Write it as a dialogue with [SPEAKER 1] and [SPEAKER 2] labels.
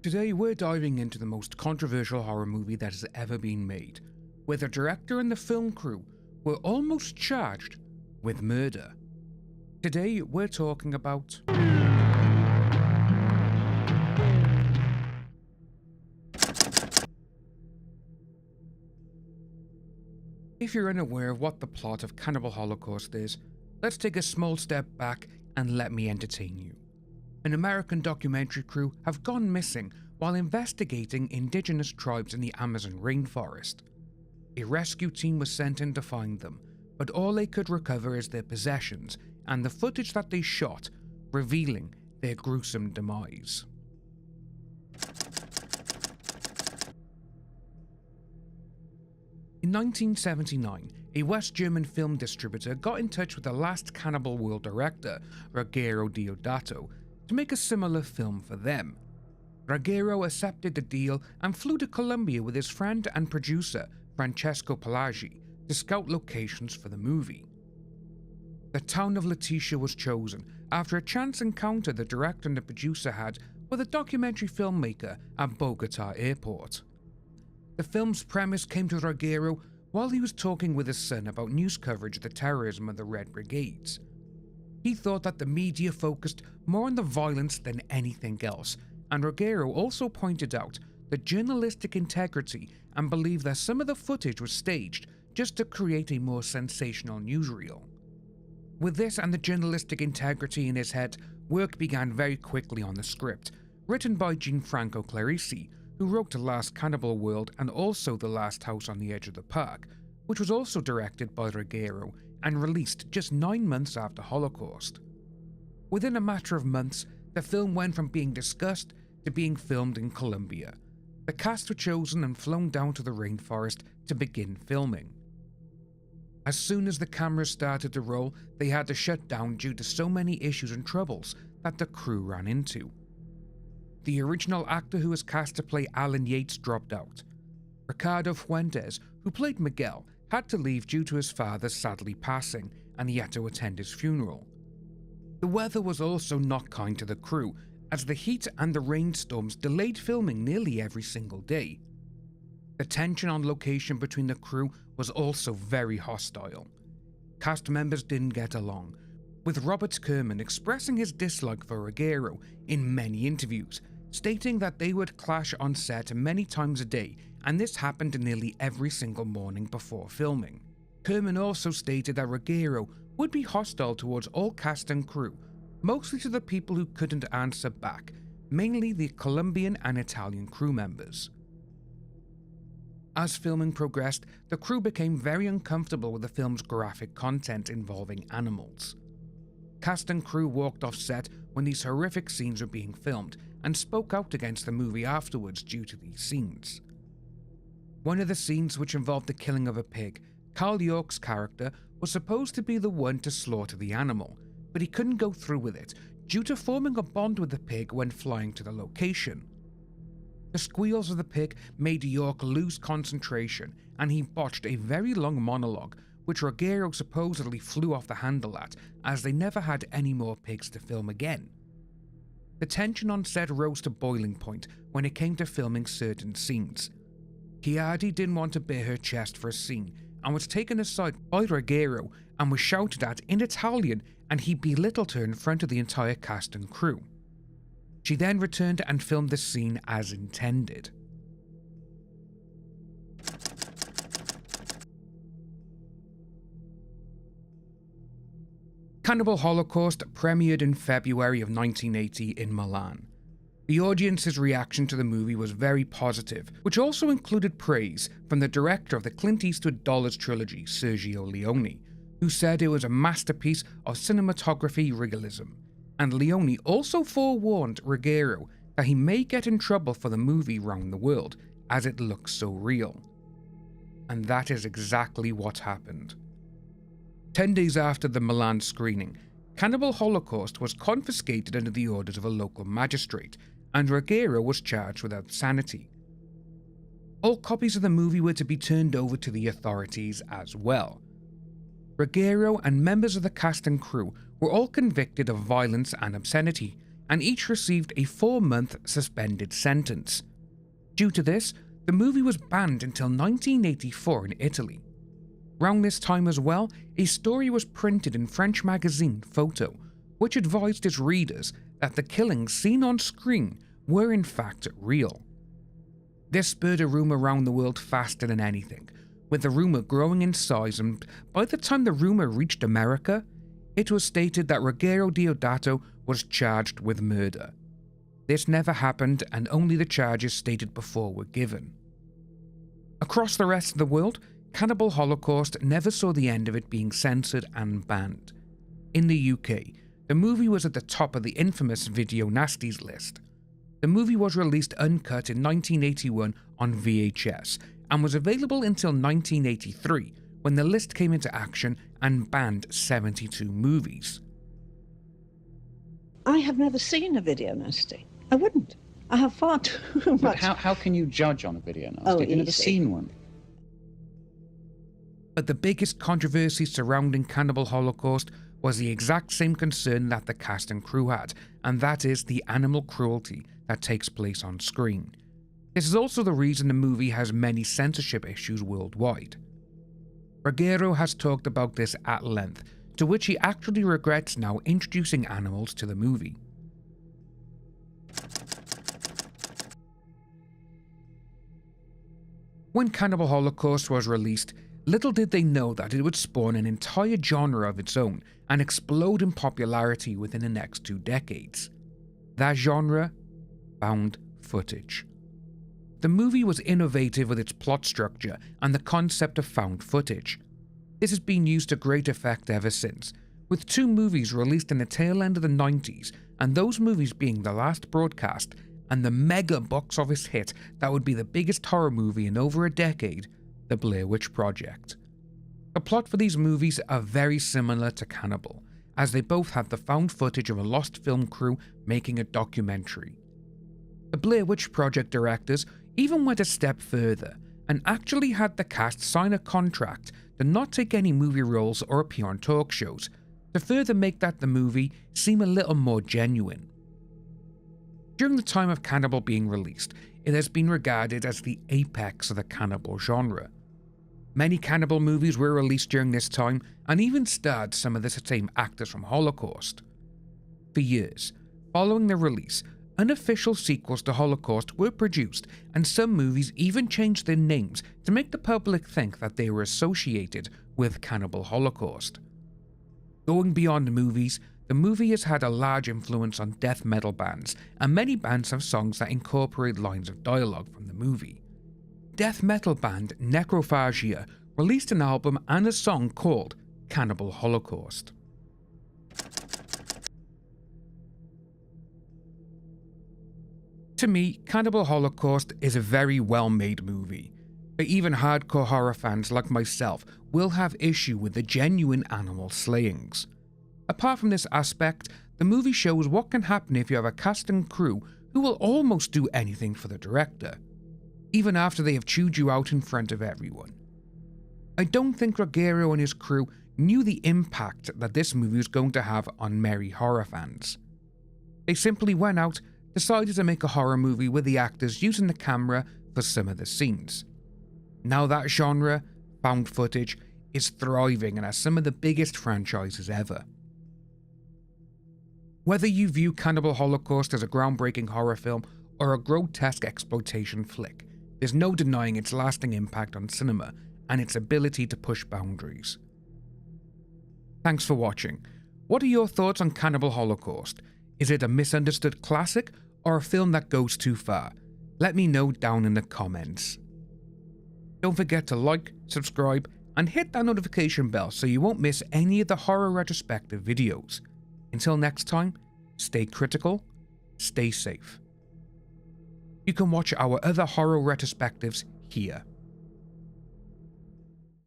[SPEAKER 1] Today we're diving into the most controversial horror movie that has ever been made, where the director and the film crew were almost charged with murder. Today we're talking about If you're unaware of what the plot of Cannibal Holocaust is, let's take a small step back and let me entertain you. An American documentary crew have gone missing while investigating indigenous tribes in the Amazon rainforest. A rescue team was sent in to find them, but all they could recover is their possessions and the footage that they shot, revealing their gruesome demise. In 1979, a West German film distributor got in touch with the last Cannibal World director, Ruggero Deodato, to make a similar film for them. Ruggero accepted the deal and flew to Colombia with his friend and producer, Francesco Palagi, to scout locations for the movie. The town of Leticia was chosen after a chance encounter the director and the producer had with a documentary filmmaker at Bogota Airport. The film's premise came to Ruggero while he was talking with his son about news coverage of the terrorism of the Red Brigades. He thought that the media focused more on the violence than anything else, and Ruggero also pointed out the journalistic integrity and believed that some of the footage was staged just to create a more sensational newsreel. With this and the journalistic integrity in his head, work began very quickly on the script, written by Gianfranco Clarisi, who wrote The Last Cannibal World and also The Last House on the Edge of the Park, which was also directed by Ruggero and released just 9 months after Holocaust. Within a matter of months, the film went from being discussed to being filmed in Colombia. The cast were chosen and flown down to the rainforest to begin filming. As soon as the cameras started to roll, they had to shut down due to so many issues and troubles that the crew ran into. The original actor who was cast to play Alan Yates dropped out. Ricardo Fuentes, who played Miguel, had to leave due to his father sadly passing, and he had to attend his funeral. The weather was also not kind to the crew, as the heat and the rainstorms delayed filming nearly every single day. The tension on location between the crew was also very hostile. Cast members didn't get along, with Robert Kerman expressing his dislike for Ruggero in many interviews, stating that they would clash on set many times a day, and this happened nearly every single morning before filming. Kerman also stated that Ruggero would be hostile towards all cast and crew, mostly to the people who couldn't answer back, mainly the Colombian and Italian crew members. As filming progressed, the crew became very uncomfortable with the film's graphic content involving animals. Cast and crew walked off set when these horrific scenes were being filmed and spoke out against the movie afterwards due to these scenes. One of the scenes, which involved the killing of a pig, Carl York's character was supposed to be the one to slaughter the animal, but he couldn't go through with it due to forming a bond with the pig when flying to the location. The squeals of the pig made York lose concentration, and he botched a very long monologue, which Ruggero supposedly flew off the handle at, as they never had any more pigs to film again. The tension on set rose to boiling point when it came to filming certain scenes. Chiadi didn't want to bare her chest for a scene and was taken aside by Ruggero and was shouted at in Italian, and he belittled her in front of the entire cast and crew. She then returned and filmed the scene as intended. Cannibal Holocaust premiered in February of 1980 in Milan. The audience's reaction to the movie was very positive, which also included praise from the director of the Clint Eastwood Dollars trilogy, Sergio Leone, who said it was a masterpiece of cinematography realism. And Leone also forewarned Ruggero that he may get in trouble for the movie Round the World, as it looks so real. And that is exactly what happened. 10 days after the Milan screening, Cannibal Holocaust was confiscated under the orders of a local magistrate, and Ruggero was charged with insanity. All copies of the movie were to be turned over to the authorities as well. Ruggero and members of the cast and crew were all convicted of violence and obscenity, and each received a 4-month suspended sentence. Due to this, the movie was banned until 1984 in Italy. Around this time as well, a story was printed in French magazine Photo, which advised its readers that the killings seen on screen were in fact real. This spurred a rumour around the world faster than anything, with the rumour growing in size, and by the time the rumour reached America, it was stated that Ruggero Deodato was charged with murder. This never happened, and only the charges stated before were given. Across the rest of the world, Cannibal Holocaust never saw the end of it being censored and banned. In the UK, the movie was at the top of the infamous Video Nasties list. The movie was released uncut in 1981 on VHS and was available until 1983, when the list came into action and banned 72 movies.
[SPEAKER 2] I have never seen a video nasty. I wouldn't. I have far too much.
[SPEAKER 3] But how can you judge on a video nasty?
[SPEAKER 2] Oh,
[SPEAKER 3] You've never
[SPEAKER 2] easy.
[SPEAKER 3] seen one.
[SPEAKER 1] But the biggest controversy surrounding Cannibal Holocaust was the exact same concern that the cast and crew had, and that is the animal cruelty that takes place on screen. This is also the reason the movie has many censorship issues worldwide. Ruggero has talked about this at length, to which he actually regrets now introducing animals to the movie. When Cannibal Holocaust was released, little did they know that it would spawn an entire genre of its own and explode in popularity within the next 2 decades. That genre? Found footage. The movie was innovative with its plot structure and the concept of found footage. This has been used to great effect ever since, with 2 movies released in the tail end of the 90s, and those movies being The Last Broadcast and the mega box office hit that would be the biggest horror movie in over a decade, The Blair Witch Project. The plot for these movies are very similar to Cannibal, as they both have the found footage of a lost film crew making a documentary. The Blair Witch Project directors even went a step further and actually had the cast sign a contract to not take any movie roles or appear on talk shows, to further make the movie seem a little more genuine. During the time of Cannibal being released, it has been regarded as the apex of the cannibal genre. Many cannibal movies were released during this time and even starred some of the same actors from Holocaust. For years, following the release, unofficial sequels to Holocaust were produced, and some movies even changed their names to make the public think that they were associated with Cannibal Holocaust. Going beyond movies, the movie has had a large influence on death metal bands, and many bands have songs that incorporate lines of dialogue from the movie. Death metal band Necrophagia released an album and a song called Cannibal Holocaust. To me, Cannibal Holocaust is a very well-made movie, but even hardcore horror fans like myself will have issue with the genuine animal slayings. Apart from this aspect, the movie shows what can happen if you have a cast and crew who will almost do anything for the director, even after they have chewed you out in front of everyone. I don't think Ruggero and his crew knew the impact that this movie was going to have on merry horror fans. They simply went out, decided to make a horror movie with the actors using the camera for some of the scenes. Now that genre, found footage, is thriving and has some of the biggest franchises ever. Whether you view Cannibal Holocaust as a groundbreaking horror film or a grotesque exploitation flick, there's no denying its lasting impact on cinema and its ability to push boundaries. Thanks for watching. What are your thoughts on Cannibal Holocaust? Is it a misunderstood classic or a film that goes too far? Let me know down in the comments. Don't forget to like, subscribe, and hit that notification bell so you won't miss any of the Horror Retrospective videos. Until next time, stay critical, stay safe. You can watch our other horror retrospectives here.